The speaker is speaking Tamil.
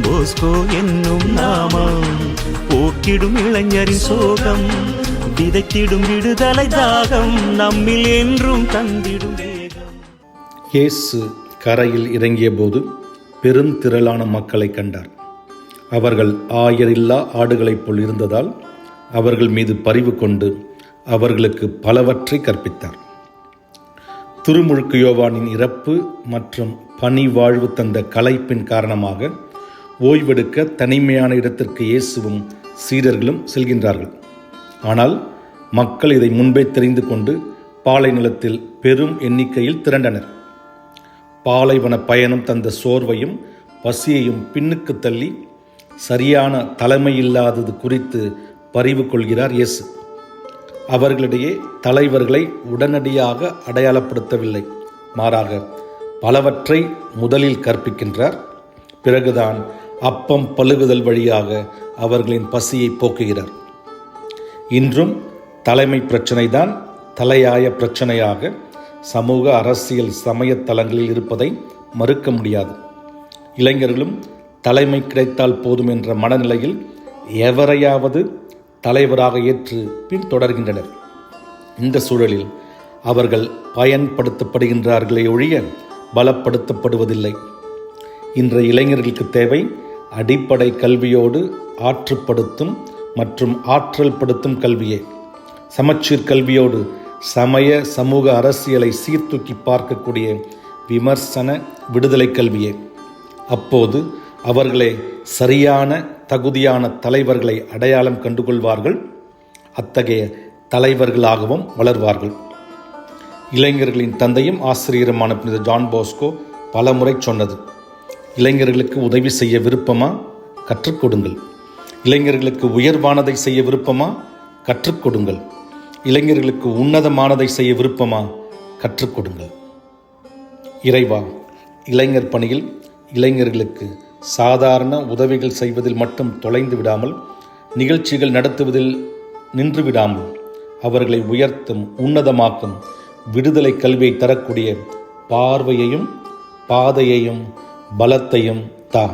போஸ்கோ என்னும் நாமம் போக்கிடும் இளைஞரின் சோகம், விதைத்திடும் விடுதலை தாகம், நம்மில் என்றும் தந்திடும் வேகம். இயேசு கரையில் இறங்கிய போது பெருந்திரளான மக்களை கண்டார். அவர்கள் ஆயரில்லா ஆடுகளைப் போல் இருந்ததால் அவர்கள் மீது பரிவு கொண்டு அவர்களுக்கு பலவற்றை கற்பித்தார். திருமுழுக்கு யோவானின் இறப்பு மற்றும் பணி வாழ்வு தந்த களைப்பின் காரணமாக ஓய்வெடுக்க தனிமையான இடத்திற்கு இயேசுவும் சீடர்களும் செல்கின்றார்கள். ஆனால் மக்கள் இதை முன்பே தெரிந்து கொண்டு பாலை நிலத்தில் பெரும் எண்ணிக்கையில் திரண்டனர். பாலைவன பயணம் தந்த சோர்வையும் பசியையும் பின்னுக்கு தள்ளி சரியான தலைமையில்லாதது குறித்து பரிவு கொள்கிறார் இயேசு. அவர்களிடையே தலைவர்களை உடனடியாக அடையாளப்படுத்தவில்லை, மாறாக பலவற்றை முதலில் கற்பிக்கின்றார். பிறகுதான் அப்பம் பழுகுதல் வழியாக அவர்களின் பசியை போக்குகிறார். இன்றும் தலைமை பிரச்சனைதான் தலையாய பிரச்சனையாக சமூக அரசியல் சமய தளங்களில் இருப்பதை மறுக்க முடியாது. இளைஞர்களும் தலைமை கிடைத்தால் போதும் என்ற மனநிலையில் எவரையாவது தலைவராக ஏற்று பின்தொடர்கின்றனர். இந்த சூழலில் அவர்கள் பயன்படுத்தப்படுகின்றார்களே ஒழிய பலப்படுத்தப்படுவதில்லை. இன்றைய இளைஞர்களுக்கு தேவை அடிப்படை கல்வியோடு ஆற்றுப்படுத்தும் மற்றும் ஆற்றல் படுத்தும் கல்வியே. சமச்சீர் கல்வியோடு சமய சமூக அரசியலை சீர்தூக்கி பார்க்கக்கூடிய விமர்சன விடுதலை கல்வியே. அப்போது அவர்களே சரியான தகுதியான தலைவர்களை அடையாளம் கண்டுகொள்வார்கள், அத்தகைய தலைவர்களாகவும் வளர்வார்கள். இளைஞர்களின் தந்தையும் ஆசிரியருமான புனித ஜான் போஸ்கோ பல முறை சொன்னது, இளைஞர்களுக்கு உதவி செய்ய விருப்பமா? கற்றுக் கொடுங்கள். இளைஞர்களுக்கு உயர்வானதை செய்ய விருப்பமா? கற்றுக் கொடுங்கள். இளைஞர்களுக்கு உன்னதமானதை செய்ய விருப்பமா? கற்றுக் கொடுங்கள். இறைவா, இளைஞர் பணியில் இளைஞர்களுக்கு சாதாரண உதவிகள் செய்வதில் மட்டும் தொலைந்து விடாமல், நிகழ்ச்சிகள் நடத்துவதில் நின்று விடாமல், அவர்களை உயர்த்தும் உன்னதமாக்கும் விடுதலை கல்வியை தரக்கூடிய பார்வையையும் பாதையையும் பலத்தையும் தா.